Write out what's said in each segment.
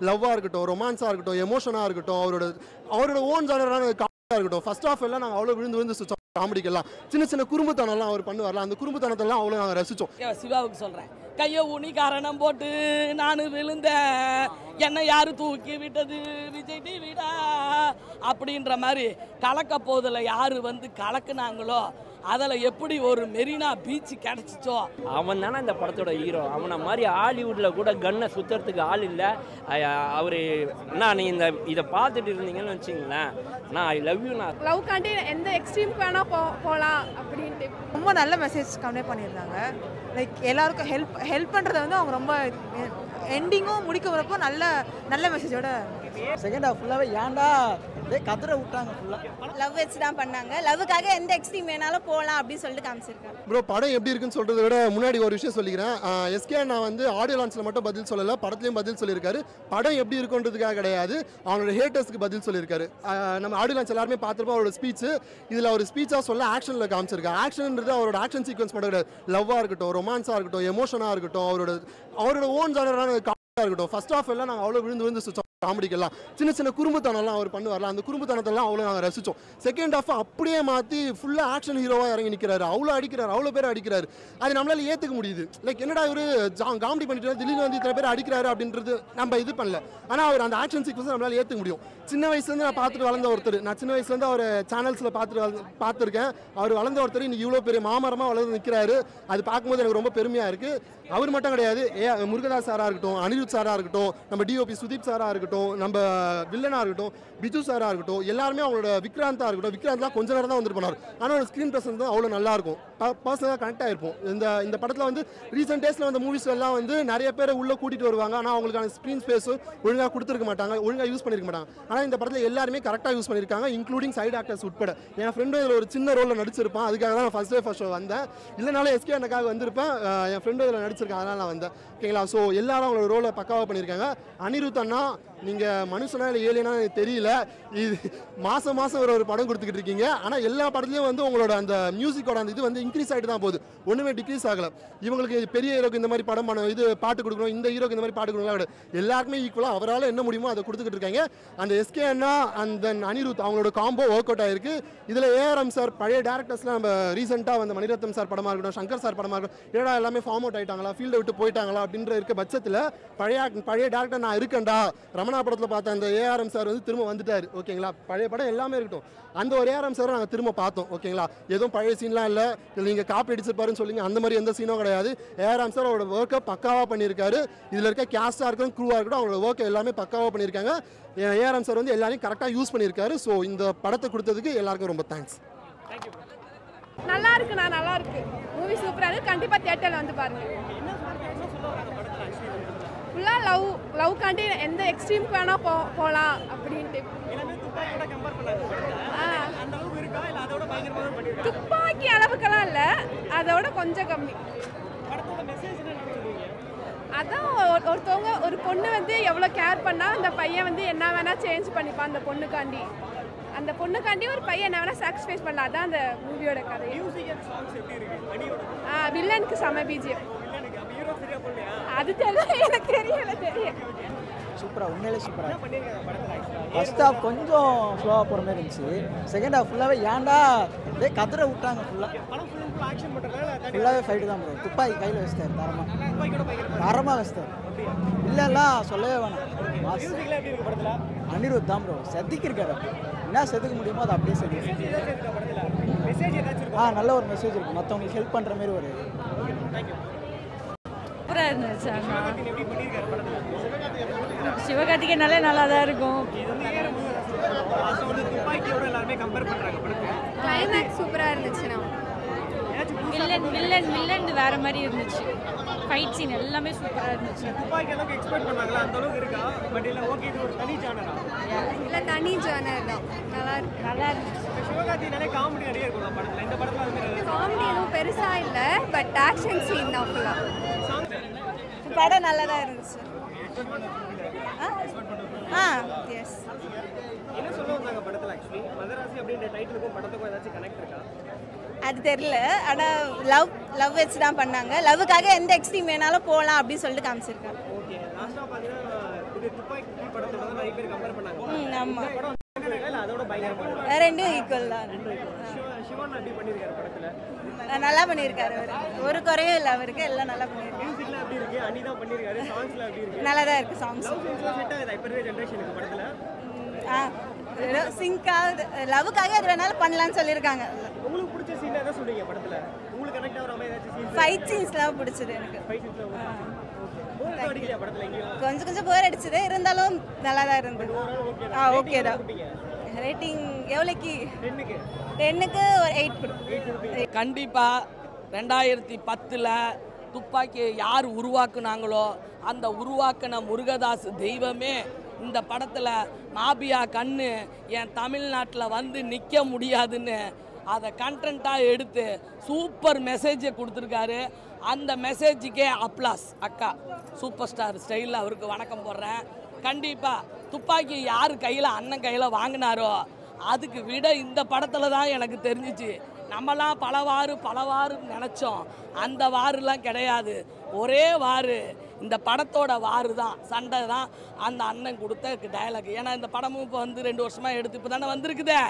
லவ்வாக இருக்கட்டும், ரொமான்ஸாக இருக்கட்டும், எமோஷனாக இருக்கட்டும், அவரோட ஓன் ஜானரான காமெடியாக இருக்கட்டும். ஃபர்ஸ்ட் ஆஃப் எல்லாம் நாங்கள் அவ்வளோ விழுந்து சுத்தோம். காமெடிக்கெல்லாம் சின்ன சின்ன குறும்புத்தனம்லாம் அவர் பண்ணுவார்ல, அந்த குறும்புத்தனத்தெல்லாம் அவ்வளோ நாங்கள் ரசித்தோம். சிவாவுக்கு சொல்கிறேன், கையை ஊனி காரணம் போட்டு நான் விழுந்தேன், என்னை யாரு தூக்கி விட்டது விஜய் டிவிடா அப்படின்ற மாதிரி கலக்க போதில் யாரு வந்து கலக்குனாங்களோ அதில் எப்படி ஒரு மெரினா பீச் கிடச்சிச்சோ. அவன் தானே இந்த படத்தோட ஹீரோ. அவனை மாதிரி ஹாலிவுட்டில் கூட கன்னை சுற்றுறதுக்கு ஆள் இல்லை. அவர் அண்ணா நீங்கள் இதை பார்த்துட்டு இருந்தீங்கன்னு வச்சிங்களேன், நான் ஐ லவ் யூ. நான் லவ் காண்டி எந்த எக்ஸ்ட்ரீமுக்கு வேணால் போகலாம் அப்படின்ட்டு ரொம்ப நல்ல மெசேஜ் கன்வே பண்ணியிருந்தாங்க. லைக் எல்லாருக்கும் ஹெல்ப் பண்ணுறதை வந்து அவங்க ரொம்ப எண்டிங்கும் முடிக்க வரப்போ நல்ல மெசேஜோட. செகண்ட் ஹாஃப் ஃபுல்லாகவே ஏன்டா கதற விட்டாங்க. ஃபுல்லாக லவ் வச்சு தான் பண்ணாங்க. லவ்வுக்காக எந்த எக்ஸ்ட்ரீம் வேணாலும் போகலாம் அப்படின்னு சொல்லிட்டு காமிச்சிருக்காங்க. ப்ரோ படம் எப்படி இருக்குன்னு சொல்கிறத விட முன்னாடி ஒரு விஷயம் சொல்லிக்கிறேன். எஸ்கே நான் வந்து ஆடியோ லான்ச்சில் மட்டும் பதில் சொல்லலை, படத்துலையும் பதில் சொல்லியிருக்காரு. படம் எப்படி இருக்குன்றதுக்காக கிடையாது, அவனோட ஹேட்டர்ஸ்க்கு பதில் சொல்லியிருக்காரு. நம்ம ஆடியோ லான்ச் எல்லாருமே பார்த்துருப்போம் அவரோட ஸ்பீச்சு. இதில் அவர் ஸ்பீச்சாக சொல்ல ஆக்ஷனில் காமிச்சிருக்காரு. ஆக்ஷன்ன்றது அவரோட ஆக்ஷன் சீக்வன்ஸ் மட்டும் கிடையாது, லவ்வாக இருக்கட்டும், ரொமான்ஸாக இருக்கட்டும், எமோஷனாக இருக்கட்டும், அவரோட ஓன் ஜானரான காமெடியாக இருக்கட்டும். ஃபர்ஸ்ட் ஆஃப் எல்லாம் நாங்கள் அவ்வளோ விழுந்து சுத்தோம். காமெடிக்கெல்லாம் சின்ன சின்ன குறும்புத்தனம்லாம் அவர் பண்ணுவார்ல, அந்த குறும்புத்தனத்தெல்லாம் அவ்வளோ நாங்கள் ரசித்தோம். செகண்ட் ஹாஃப் அப்படியே மாற்றி ஃபுல்லாக ஆக்ஷன் ஹீரோவாக இறங்கி நிற்கிறாரு. அவ்வளோ பேர் அடிக்கிறாரு. அது நம்மளால ஏற்றுக்க முடியுது. லைக் என்னடா இவர் காமெடி பண்ணிட்டு திடீர்னு வந்து இத்தனை பேர் அடிக்கிறாரு அப்படின்றது நம்ம இது பண்ணல. ஆனால் அவர் அந்த ஆக்ஷன் சீக்வன்ஸ் நம்மளால ஏற்றுக்க முடியும். சின்ன வயசுலேருந்து நான் பார்த்துட்டு வளர்ந்த ஒருத்தர், நான் சின்ன வயசுலேருந்து அவர் சேனல்ஸில் பார்த்துருக்கேன். அவர் வளர்ந்த ஒருத்தர் இன்னைக்கு இவ்வளோ பெரிய மாமரமாக வளர்ந்து நிற்கிறாரு. அது பார்க்கும்போது எனக்கு ரொம்ப பெருமையாக இருக்குது. அவர் மட்டும் கிடையாது, முருகதாஸ் சாராக இருக்கட்டும், அனிருத் சாராக இருக்கட்டும், நம்ம டிஓபி சுதீப் சாராக இருக்கட்டும், நம்ம வில்லனாக இருக்கட்டும், பிஜு சாராக இருக்கட்டும், எல்லாருமே அவங்களோட விக்ராந்தாக இருக்கட்டும். விக்ராந்த்லாம் கொஞ்ச நேரம் தான் வந்துட்டு போனார். ஆனால் ஒரு ஸ்க்ரீன் ப்ரெசன்ஸ் தான் அவ்வளோ நல்லாயிருக்கும். பர்சனலாக கனெக்ட் ஆகிருப்போம். இந்த படத்தில் வந்து ரீசெண்ட் டேஸில் வந்த மூவிஸ் எல்லாம் வந்து நிறைய பேர் உள்ளே கூட்டிகிட்டு வருவாங்க. ஆனால் அவங்களுக்கான ஸ்க்ரீன் ஸ்பேஸும் ஒழுங்காக கொடுத்துருக்க மாட்டாங்க, ஒழுங்காக யூஸ் பண்ணியிருக்க மாட்டாங்க. ஆனால் இந்த படத்தில் எல்லாருமே கரெக்டாக யூஸ் பண்ணியிருக்காங்க, இன்க்ளூடிங் சைட் ஆக்டர்ஸ் உட்பட. என் ஃப்ரெண்டும் இதில் ஒரு சின்ன ரோலில் நடிச்சிருப்பான். அதுக்காக தான் நான் ஃபர்ஸ்ட் ஷோ வந்தேன். இல்லைனாலும் எஸ்கே எனக்காக வந்திருப்பேன். என் ஃப்ரெண்டும் இதில் நடிச்சிருக்கேன், அதனால் நான் வந்தேன். ஓகேங்களா? ஸோ எல்லாரும் அவங்களோட ரோலை பக்காவாக பண்ணியிருக்காங்க. அனிருத் அண்ணா, நீங்கள் மனுஷனா இல்லை ஏலியனா எனக்கு தெரியல, இது மாதம் ஒரு படம் கொடுத்துக்கிட்டு இருக்கீங்க. ஆனால் எல்லா படத்துலையும் வந்து உங்களோட அந்த மியூசிக்கோட அந்த இது வந்து இன்க்ரீஸ் ஆகிட்டு தான் போகுது, ஒன்றுமே டிக்ரீஸ் ஆகலை. இவங்களுக்கு பெரிய ஹீரோக்கு இந்த மாதிரி படம் இது பாட்டு கொடுக்கணும், இந்த ஹீரோக்கு இந்த மாதிரி பாட்டு கொடுக்கலாம், எல்லாருக்குமே ஈக்குவலாக அவரால் என்ன முடியுமோ அதை கொடுத்துக்கிட்டு இருக்காங்க. அந்த SK Anna and then Anirudh அவங்களோட காம்போ ஒர்க் அவுட் ஆயிருக்கு. இதில் ஏஆர்எம் சார், பழைய டேரக்டர்ஸ்லாம் நம்ம ரீசெண்டாக வந்த மணிரத்னம் சார் படமாக இருக்கட்டும், சங்கர் சார் படமாக இருக்கட்டும், ஏடா எல்லாமே ஃபார்ம் அவுட் ஆகிட்டாங்களா, ஃபீல்டை விட்டு போயிட்டாங்களா அப்படின்ற இருக்க பட்சத்தில் பழைய டேரக்டர் நான் இருக்கேன்டா. ரமணா படத்தில் பார்த்த அந்த ஏஆர்எம் சார் வந்து திரும்ப வந்துட்டார். ஓகேங்களா? பழைய படம் எல்லாமே இருக்கட்டும், அந்த ஒரு ஏஆர்எம் சாரை நாங்கள் திரும்ப பார்த்தோம். ஓகேங்களா? எதுவும் பழைய சீன்லாம் இல்லை, நீங்கள் காப்பி அடிச்சிருப்பாருன்னு சொல்லிங்க, அந்த மாதிரி எந்த சீனும் கிடையாது. ஏஆர்எம் சார் அவரோட ஒர்க்கை பக்காவாக பண்ணியிருக்காரு. இதில் இருக்க கேஸ்டாக இருக்கட்டும், க்ரூவாக இருக்கட்டும், அவரோட ஒர்க்கை எல்லாமே பக்காவாக பண்ணியிருக்காங்க. ஏஆர்எம் சார் வந்து எல்லாரையும் கரெக்டாக யூஸ் பண்ணியிருக்காரு. ஸோ இந்த படத்தை கொடுத்ததுக்கு எல்லாருக்கும் ரொம்ப தேங்க்ஸ். நல்லா இருக்குண்ணா, நல்லா இருக்கு. மூவி சூப்பராக இருக்கு. கண்டிப்பாக தியேட்டரில் வந்து பாருங்க. ஃபுல்லாக லவ் காண்டி எந்த எக்ஸ்ட்ரீமுக்கு வேணால் போகலாம் அப்படின்ட்டு. துப்பாக்கி அளவுக்கெல்லாம் இல்லை, அதோட கொஞ்சம் கம்மி. அதான் ஒருத்தவங்க ஒரு பொண்ணு வந்து எவ்வளோ கேர் பண்ணால் அந்த பையன் வந்து என்ன வேணால் சேஞ்ச் பண்ணிப்பான். அந்த பொண்ணுக்காண்டி ஒரு பையன் என்ன வேணால் சாக்ரிஃபைஸ் பண்ணலாம். அதான் அந்த மூவியோட கதை. வில்லனுக்கு செம பிஜிஎம். அது எனக்கு தெரியல. சூப்பராக, உண்மையிலே சூப்பராக. ஃபர்ஸ்ட் ஹாஃப் கொஞ்சம் ஸ்லோவாக போகிற மாதிரி இருந்துச்சு. செகண்ட் ஹாஃப் ஃபுல்லாகவே ஏன்டா கதற விட்டாங்க. ஃபுல்லாகவே ஃபைட்டு தான் ப்ரோ. துப்பாக்கி கையில் வச்சுட்டார், தரமாக வச்சுட்டார். இல்லைலாம் சொல்லவே வேணாம். அனிருத் தான் ப்ரோ செதுக்கிருக்காரு. என்ன செதுக்க முடியுமோ அதை அப்படியே செதுக்கு. நல்ல ஒரு மெசேஜ் இருக்குது, மற்றவங்களுக்கு ஹெல்ப் பண்ணுற மாதிரி ஒரு. சூப்பராக இருந்துச்சு. சிவகார்த்திகேயனாலே நல்லா தான் இருக்கும். கிளைமேக்ஸ் சூப்பராக இருந்துச்சுண்ணா. வில்லன் வேற மாதிரி இருந்துச்சு. ஃபைட் சீன் எல்லாமே சூப்பராக இருந்துச்சு. இல்லை, தனி ஜானர் தான். நல்லா இருந்துச்சு. காமெடி எதுவும் பெருசாக இல்லை, பட் ஆக்ஷன் சீன் தான் ஃபுல்லாக. படம் நல்லா தான் இருந்துச்சு. எஸ். அது தெரியல, ஆனால் லவ் வச்சு தான் பண்ணாங்க. லவ்வுக்காக எந்த எக்ஸ்ட்ரீம் வேணாலும் போகலாம் அப்படின்னு சொல்லிட்டு காமிச்சிருக்காங்க. ஆமாம் ரெண்டும் ஈக்குவல் தான். நல்லா பண்ணியிருக்காரு அவர், ஒரு குறையும் இல்லை அவருக்கு, எல்லாம் நல்லா பண்ணியிருக்காரு. நல்லா தான் இருக்குது சாங்ஸ். சிங்காக லவ்வுக்காக அது வேணாலும் பண்ணலான்னு சொல்லியிருக்காங்க. ஃபைட் சீன்ஸ்லாம் பிடிச்சது எனக்கு. கொஞ்சம் கொஞ்சம் போர் அடிச்சது, இருந்தாலும் நல்லா தான் இருந்தது. ஓகே தான். ரேட்டிங் எவ்வளோக்கு? 10க்கு ஒரு 8. கண்டிப்பாக 2010 துப்பாக்கியை யார் உருவாக்குனாங்களோ அந்த உருவாக்கின முருகதாஸ் தெய்வமே இந்த படத்தில் மாபியா கண்ணு என் தமிழ்நாட்டில் வந்து நிற்க முடியாதுன்னு அதை கண்டென்ட்டாக எடுத்து சூப்பர் மெசேஜை கொடுத்துருக்காரு. அந்த மெசேஜுக்கே அப்ளாஸ். அக்கா சூப்பர் ஸ்டார் ஸ்டைலில் அவருக்கு வணக்கம் போடுறேன். கண்டிப்பாக துப்பாக்கி யார் கையில் அண்ணன் கையில் வாங்கினாரோ அதுக்கு விட இந்த படத்தில் தான் எனக்கு தெரிஞ்சிச்சு. நம்மலாம் பலவாறு நினச்சோம், அந்த வாருலாம் கிடையாது. ஒரே வாரு, இந்த படத்தோட வாரு தான், சண்டை தான் அந்த அண்ணன் கொடுத்த டயலாக். ஏன்னா இந்த படமும் இப்போ வந்து 2 வருஷமாக எடுத்து இப்போ தானே வந்திருக்குதே,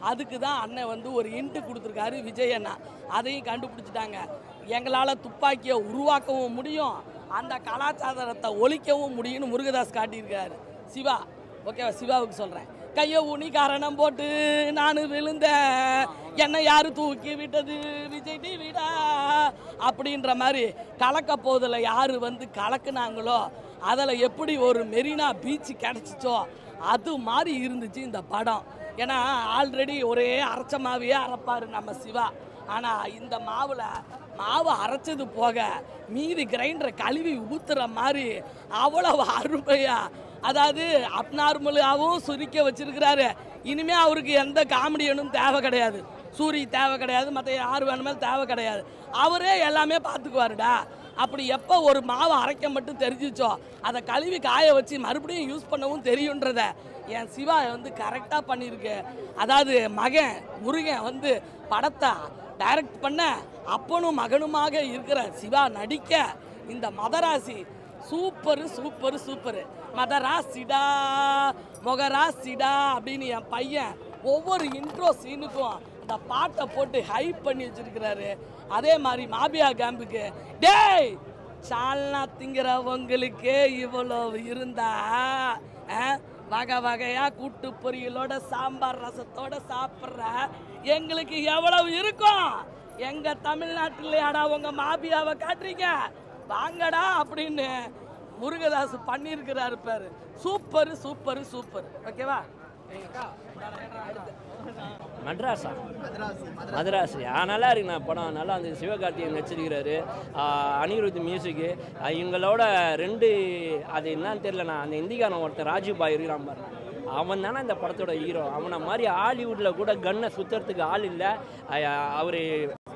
அதுக்கு தான் அண்ணன் வந்து ஒரு இன்ட்டு கொடுத்துருக்காரு விஜய் அண்ணா. அதையும் கண்டுபிடிச்சிட்டாங்க. எங்களால் துப்பாக்கியை உருவாக்கவும் முடியும், அந்த கலாச்சாரத்தை ஒழிக்கவும் முடியும்னு முருகதாஸ் காட்டியிருக்காரு. சிவா, ஓகேவா? சிவாவுக்கு சொல்கிறேன், கையை ஊனி காரணம் போட்டு நான் விழுந்தேன், என்னை யாரு தூக்கி விட்டது விஜய் டிவிடா அப்படின்ற மாதிரி கலக்க போதில் யார் வந்து கலக்குனாங்களோ அதில் எப்படி ஒரு மெரினா பீச்சு கிடச்சிச்சோ அது மாதிரி இருந்துச்சு இந்த படம். ஏன்னா ஆல்ரெடி ஒரே அரைச்ச மாவையே அரைப்பார் நம்ம சிவா. ஆனால் இந்த மாவு அரைச்சது போக மீதி கிரைண்டரை கழுவி ஊற்றுற மாதிரி அவ்வளவு அருமையாக, அதாவது அப்நார்மலாகவும் சுருக்க வச்சிருக்கிறாரு. இனிமேல் அவருக்கு எந்த காமெடியனும் தேவை கிடையாது, சூரி தேவை கிடையாது, மற்ற யார் வேணுமாலும் தேவை கிடையாது, அவரே எல்லாமே பார்த்துக்குவாருடா. அப்படி எப்போ ஒரு மாவை அரைக்க மட்டும் தெரிஞ்சிச்சோ அதை கழுவி காய வச்சு மறுபடியும் யூஸ் பண்ணவும் தெரியுன்றத என் சிவா வந்து கரெக்டாக பண்ணியிருக்கு. அதாவது மகன் முருகன் வந்து படத்தை டைரக்ட் பண்ண அப்பனும் மகனுமாக இருக்கிற சிவா நடிக்க இந்த மதராசி சூப்பரு. மதராசிடா மொகராசிடா அப்படின்னு என் பையன் ஒவ்வொரு இன்ட்ரோ சீனுக்கும் அந்த பாட்டை போட்டு ஹைப் பண்ணி வச்சிருக்கிறாரு. அதே மாதிரி மாபியா கேம்புக்கு டேய் சால்னா திங்கிறவங்களுக்கு இவ்வளோ இருந்தா வகை வகையாக கூட்டு பொரியலோட சாம்பார் ரசத்தோட சாப்பிட்ற எங்களுக்கு எவ்வளவு இருக்கும்? எங்கள் தமிழ்நாட்டிலேயாடா உங்கள் மாபியாவை காட்டுறீங்க, வாங்கடா அப்படின்னு முருகதாஸ் பண்ணியிருக்கிறாரு பேர். சூப்பர். ஓகேவா? மதராசி நல்லா இருக்குண்ணா படம், நல்லா அந்த சிவகார்த்திகேயன் நடிச்சிருக்கிறாரு, அனிருத் மியூசிக்கு. இவங்களோட 2 அது என்னன்னு தெரியலண்ணா, அந்த இந்திக்காரன் ஒருத்தன் ராஜீவ் பாய் இருக்கிறான் பாருங்க, அவன் தானே இந்த படத்தோட ஹீரோ. அவனை மாதிரி ஹாலிவுட்டில் கூட கன்னை சுற்றுறதுக்கு ஆள் இல்லை. அவர்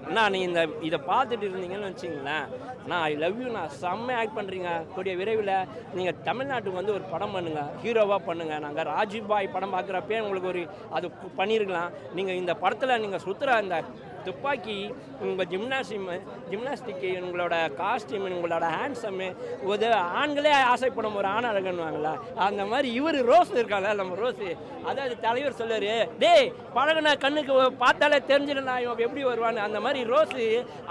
அண்ணா நீங்கள் இதை பார்த்துட்டு இருந்தீங்கன்னு வச்சிங்களேன், நான் ஐ லவ் யூ, நான் செம்ம ஆக்ட் பண்ணுறீங்க, கூடிய விரைவில் நீங்கள் தமிழ்நாட்டுக்கு வந்து ஒரு படம் பண்ணுங்கள், ஹீரோவாக பண்ணுங்கள். நாங்கள் ராஜீவ் பாய் படம் பார்க்குறப்பே உங்களுக்கு ஒரு அது பண்ணியிருக்கலாம். நீங்கள் இந்த படத்தில் நீங்கள் சுற்றுற அந்த துப்பாக்கி, உங்கள் ஜிம்னாஸ்டிக்கு, உங்களோட காஸ்டியூம், உங்களோட ஹேண்ட்ஸம்மு, ஒரு ஆண்களே ஆசைப்படும் ஒரு ஆண் அழகன்னுவாங்களா, அந்த மாதிரி இவர் ரோஸ் இருக்காங்க நம்ம ரோஸு. அதாவது தலைவர் சொல்லுவார், டேய் பழகுன கண்ணுக்கு பார்த்தாலே தெரிஞ்சிடலாம் இவன் எப்படி வருவான்னு. அந்த மாதிரி ரோஸு,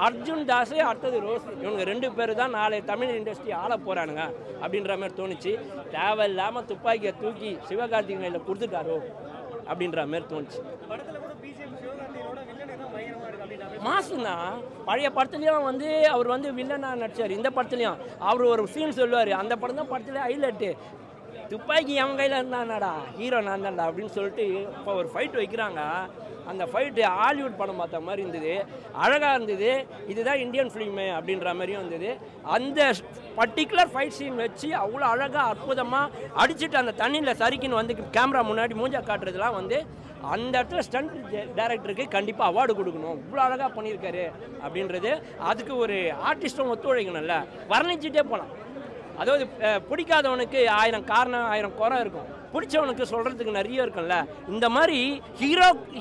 அர்ஜுன் தாஸ் அடுத்தது ரோஸ், இவங்க 2 பேர் தான் நாளை தமிழ் இண்டஸ்ட்ரி ஆள போகிறானுங்க அப்படின்ற மாதிரி தோணுச்சு. தேவையில்லாமல் துப்பாக்கியை தூக்கி சிவகார்த்திகேயனில் கொடுத்துட்டாரோ அப்படின்ற மாதிரி தோணுச்சு. மாசுண்ணா பழைய படத்துலையும் வந்து அவர் வந்து வில்லனாக நடிச்சார், இந்த படத்துலையும் அவர் ஒரு சீன் சொல்லுவார், அந்த படம் தான் படத்துலேயே ஹைலைட்டு. துப்பாக்கி அவன் கையில் இருந்தானடா, ஹீரோ நான் தான்டா அப்படின்னு சொல்லிட்டு இப்போ ஒரு ஃபைட் வைக்கிறாங்க. அந்த ஃபைட்டு ஹாலிவுட் படம் பார்த்த மாதிரி இருந்தது, அழகாக இருந்தது. இதுதான் இந்தியன் ஃபிலிமு அப்படின்ற மாதிரியும் இருந்தது. அந்த பர்டிகுலர் ஃபைட் சீன் வச்சு அவ்வளோ அழகாக அற்புதமாக அடிச்சுட்டு அந்த தண்ணியில் சரிக்கின்னு வந்து கேமரா முன்னாடி மூஞ்சா காட்டுறதுலாம் வந்து அந்த இடத்துல ஸ்டண்ட் டைரக்டருக்கு கண்டிப்பாக அவார்டு கொடுக்கணும், இவ்வளோ அழகாக பண்ணியிருக்காரு அப்படின்றது. அதுக்கு ஒரு ஆர்டிஸ்ட்டும் ஒத்துழைக்கணும்ல, வர்ணிச்சுட்டே போகலாம். அதாவது பிடிக்காதவனுக்கு 1000 காரணம் 1000 குறை இருக்கும், பிடிச்சவனுக்கு சொல்கிறதுக்கு நிறைய இருக்கும்ல. இந்த மாதிரி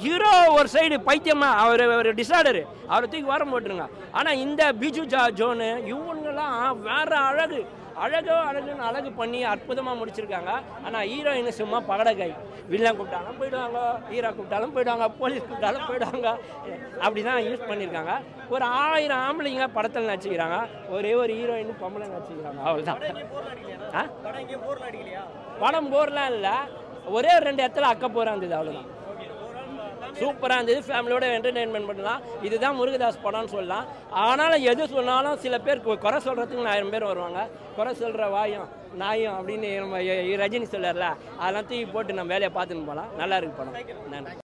ஹீரோ ஒரு சைடு பைத்தியமாக அவர் ஒரு டிசார்டரு, அவரை தூக்கி வாரம் போட்டுருங்க. ஆனால் இந்த பிஜு ஜோனு இவங்கெல்லாம் வேற அழகு, அழகுன்னு அழகு பண்ணி அற்புதமாக முடிச்சிருக்காங்க. ஆனால் ஹீரோயின் சும்மா பகடக்காய். வில்லன் கூப்பிட்டாலும் போயிடுவாங்க, ஹீரோ கூப்பிட்டாலும் போயிடுவாங்க, போலீஸ் கூப்பிட்டாலும் போயிடுவாங்க. அப்படி தான் யூஸ் பண்ணியிருக்காங்க. ஒரு 1000 ஆம்பளைங்க படத்தில் நடிச்சுக்கிறாங்க, ஒரே ஒரு ஹீரோயின் பொம்பளை நடிச்சுக்கிறாங்க, அவ்வளோதான். படம் போர்லாம் இல்லை, ஒரே 2 இடத்துல அக்க போகிறா இருந்தது, அவ்வளோதான். சூப்பராக இருந்தது, ஃபேமிலியோட என்டர்டெயின்மெண்ட் பண்ணலாம். இதுதான் முருகதாஸ் படம்னு சொல்லலாம். ஆனாலும் எது சொன்னாலும் சில பேர் குறை சொல்கிறதுக்கு 1000 பேர் வருவாங்க. குறை சொல்கிற வாயும் நாயும் அப்படின்னு நம்ம ரஜினி சொல்லல, அதெல்லாம் தூக்கி போட்டு நம்ம வேலையை பார்த்துன்னு போகலாம். நல்லா இருக்கு படம். நன்றி.